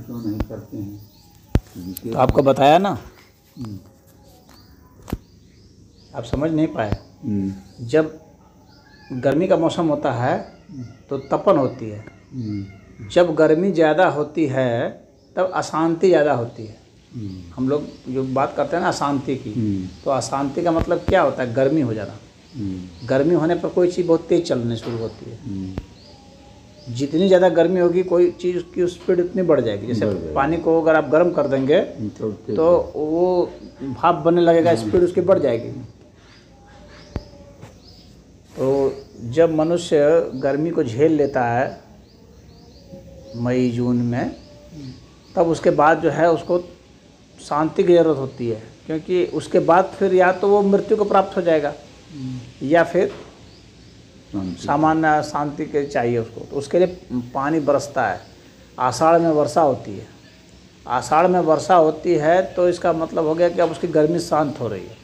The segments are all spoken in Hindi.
क्यों नहीं करते हैं? तो आपको बताया ना, आप समझ नहीं पाए। जब गर्मी का मौसम होता है तो तपन होती है, जब गर्मी ज़्यादा होती है तब अशांति ज़्यादा होती है। हम लोग जो बात करते हैं ना अशांति की, तो अशांति का मतलब क्या होता है? गर्मी हो जाना। गर्मी होने पर कोई चीज़ बहुत तेज़ चलने शुरू होती है। जितनी ज़्यादा गर्मी होगी कोई चीज़ की स्पीड उतनी बढ़ जाएगी। जैसे पानी को अगर आप गर्म कर देंगे तो वो भाप बनने लगेगा, स्पीड उसकी बढ़ जाएगी। तो जब मनुष्य गर्मी को झेल लेता है मई जून में, तब उसके बाद जो है उसको शांति की ज़रूरत होती है, क्योंकि उसके बाद फिर या तो वो मृत्यु को प्राप्त हो जाएगा या फिर सामान्य शांति के चाहिए उसको। तो उसके लिए पानी बरसता है। आषाढ़ में वर्षा होती है। आषाढ़ में वर्षा होती है तो इसका मतलब हो गया कि अब उसकी गर्मी शांत हो रही है।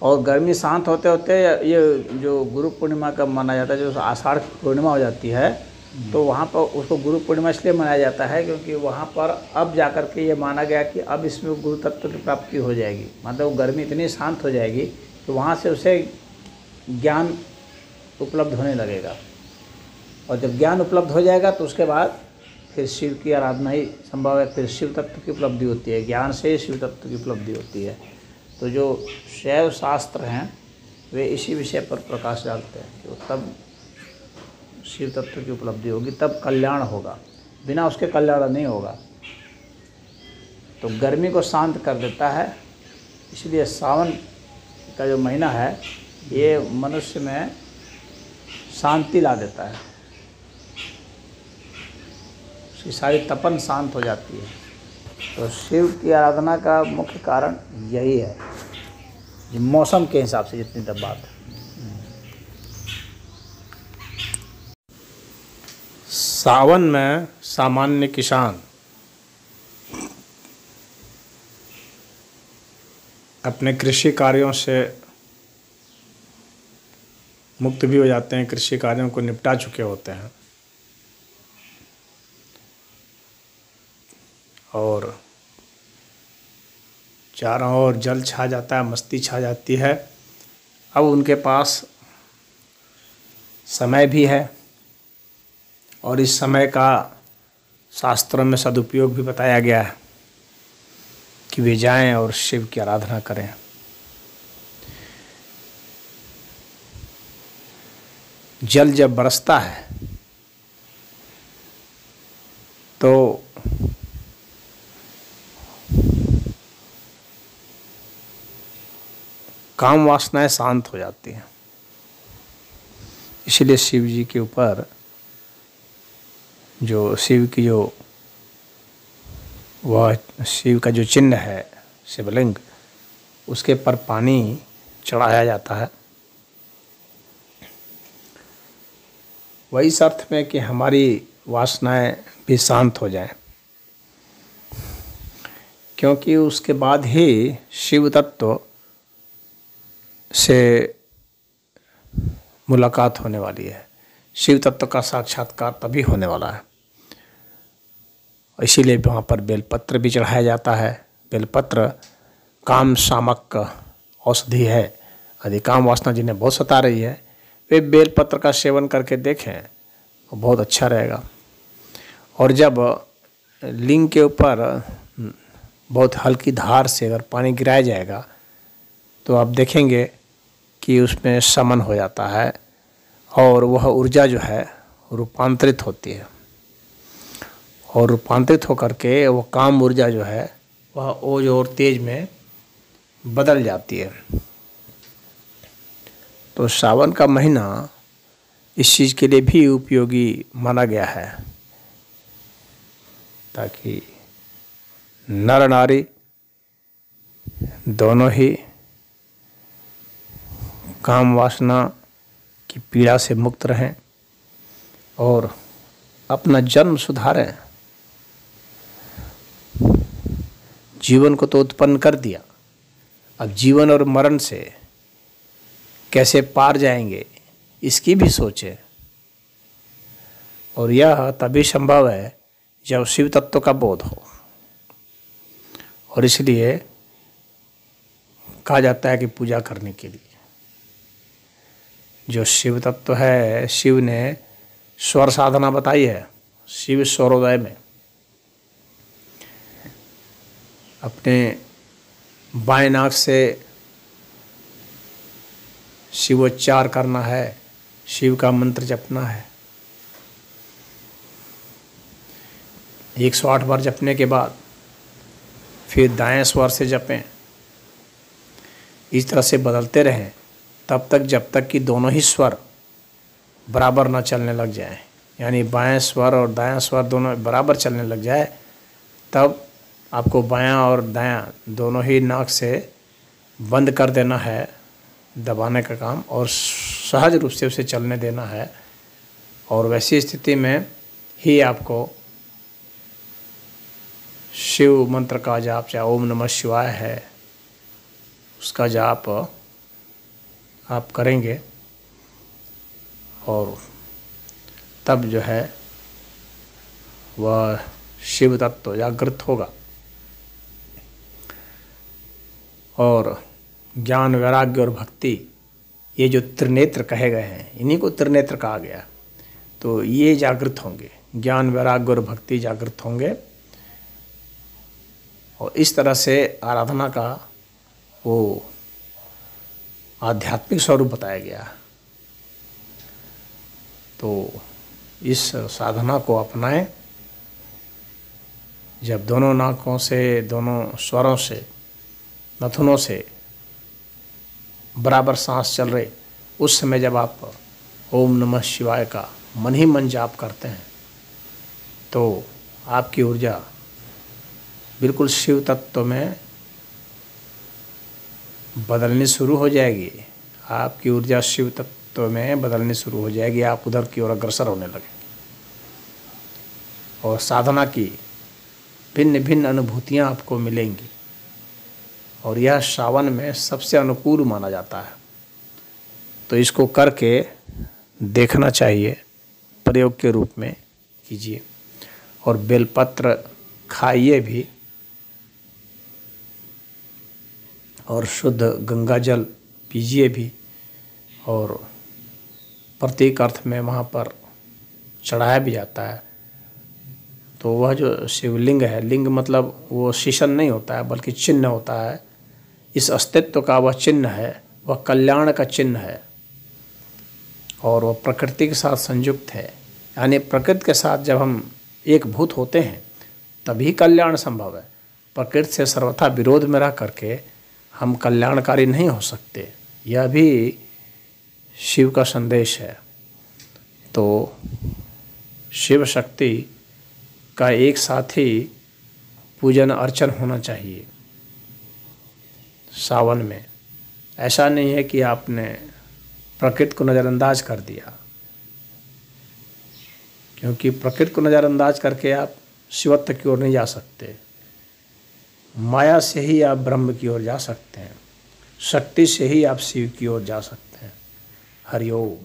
और गर्मी शांत होते होते ये जो गुरु पूर्णिमा का माना जाता है, जो आषाढ़ पूर्णिमा हो जाती है, तो वहाँ पर उसको गुरु पूर्णिमा इसलिए मनाया जाता है क्योंकि वहाँ पर अब जाकर के ये माना गया कि अब इसमें गुरु तत्व की प्राप्ति हो जाएगी। मतलब गर्मी इतनी शांत हो जाएगी कि वहाँ से उसे ज्ञान उपलब्ध होने लगेगा। और जब ज्ञान उपलब्ध हो जाएगा तो उसके बाद फिर शिव की आराधना ही संभव है। फिर शिव तत्व की उपलब्धि होती है, ज्ञान से शिव तत्व की उपलब्धि होती है। तो जो शैव शास्त्र हैं वे इसी विषय पर प्रकाश डालते हैं कि तब शिव तत्व की उपलब्धि होगी, तब कल्याण होगा, बिना उसके कल्याण नहीं होगा। तो गर्मी को शांत कर देता है। इसलिए सावन का जो महीना है ये मनुष्य में शांति ला देता है, उसकी सारी तपन शांत हो जाती है। तो शिव की आराधना का मुख्य कारण यही है, ये मौसम के हिसाब से जितनी तक बात है। सावन में सामान्य किसान अपने कृषि कार्यों से मुक्त भी हो जाते हैं, कृषि कार्यों को निपटा चुके होते हैं और चारों ओर जल छा जाता है, मस्ती छा जाती है। अब उनके पास समय भी है और इस समय का शास्त्रों में सदुपयोग भी बताया गया है कि वे जाएं और शिव की आराधना करें। जल जब बरसता है तो काम वासनाएं शांत हो जाती हैं। इसलिए शिव जी के ऊपर जो शिव की जो वह शिव का जो चिन्ह है शिवलिंग, उसके पर पानी चढ़ाया जाता है। वही इस अर्थ में कि हमारी वासनाएं भी शांत हो जाएं, क्योंकि उसके बाद ही शिव तत्व से मुलाकात होने वाली है। शिव तत्व का साक्षात्कार तभी होने वाला है। इसीलिए वहाँ पर बेलपत्र भी चढ़ाया जाता है। बेलपत्र काम शामक औषधि है। यदि काम वासना जिन्हें बहुत सता रही है वे बेलपत्र का सेवन करके देखें तो बहुत अच्छा रहेगा। और जब लिंग के ऊपर बहुत हल्की धार से अगर पानी गिराया जाएगा तो आप देखेंगे कि उसमें शमन हो जाता है और वह ऊर्जा जो है रूपांतरित होती है और रूपांतरित होकर के वो काम ऊर्जा जो है वह ओज और तेज में बदल जाती है। तो सावन का महीना इस चीज़ के लिए भी उपयोगी माना गया है ताकि नर नारी दोनों ही काम वासना की पीड़ा से मुक्त रहें और अपना जन्म सुधारें। जीवन को तो उत्पन्न कर दिया, अब जीवन और मरण से कैसे पार जाएंगे इसकी भी सोचें। और यह तभी संभव है जब शिव तत्व का बोध हो। और इसलिए कहा जाता है कि पूजा करने के लिए जो शिव तत्व है, शिव ने स्वर साधना बताई है। शिव स्वरोदय में अपने बाएं नाक से शिवोच्चार करना है, शिव का मंत्र जपना है। 108 बार जपने के बाद फिर दाएं स्वर से जपें। इस तरह से बदलते रहें तब तक जब तक कि दोनों ही स्वर बराबर ना चलने लग जाएं, यानी बाएं स्वर और दायां स्वर दोनों बराबर चलने लग जाए, तब आपको बायां और दायां दोनों ही नाक से बंद कर देना है दबाने का काम, और सहज रूप से उसे चलने देना है। और वैसी स्थिति में ही आपको शिव मंत्र का जाप, चाहे ओम नमः शिवाय है, उसका जाप आप करेंगे और तब जो है वह शिव तत्व जागृत होगा। और ज्ञान, वैराग्य और भक्ति, ये जो त्रिनेत्र कहे गए हैं, इन्हीं को त्रिनेत्र कहा गया। तो ये जागृत होंगे, ज्ञान, वैराग्य और भक्ति जागृत होंगे। और इस तरह से आराधना का वो आध्यात्मिक स्वरूप बताया गया। तो इस साधना को अपनाएं। जब दोनों नाकों से, दोनों स्वरों से, नथुनों से बराबर सांस चल रहे, उस समय जब आप ओम नमः शिवाय का मन ही मन जाप करते हैं तो आपकी ऊर्जा बिल्कुल शिव तत्व में बदलनी शुरू हो जाएगी। आपकी ऊर्जा शिव तत्व में बदलनी शुरू हो जाएगी, आप उधर की ओर अग्रसर होने लगेंगे और साधना की भिन्न भिन्न अनुभूतियाँ आपको मिलेंगी। और यह सावन में सबसे अनुकूल माना जाता है। तो इसको करके देखना चाहिए, प्रयोग के रूप में कीजिए और बेलपत्र खाइए भी और शुद्ध गंगा जल पीजिए भी। और प्रतीक अर्थ में वहाँ पर चढ़ाया भी जाता है। तो वह जो शिवलिंग है, लिंग मतलब वो शीशन नहीं होता है बल्कि चिन्ह होता है। इस अस्तित्व का वह चिन्ह है, वह कल्याण का चिन्ह है और वह प्रकृति के साथ संयुक्त है। यानी प्रकृति के साथ जब हम एक भूत होते हैं तभी कल्याण संभव है। प्रकृति से सर्वथा विरोध में रह करके हम कल्याणकारी नहीं हो सकते। यह भी शिव का संदेश है। तो शिव शक्ति का एक साथ ही पूजन अर्चन होना चाहिए सावन में। ऐसा नहीं है कि आपने प्रकृति को नज़रअंदाज कर दिया, क्योंकि प्रकृति को नज़रअंदाज करके आप शिवत्व की ओर नहीं जा सकते। माया से ही आप ब्रह्म की ओर जा सकते हैं, शक्ति से ही आप शिव की ओर जा सकते हैं। हरि ओम।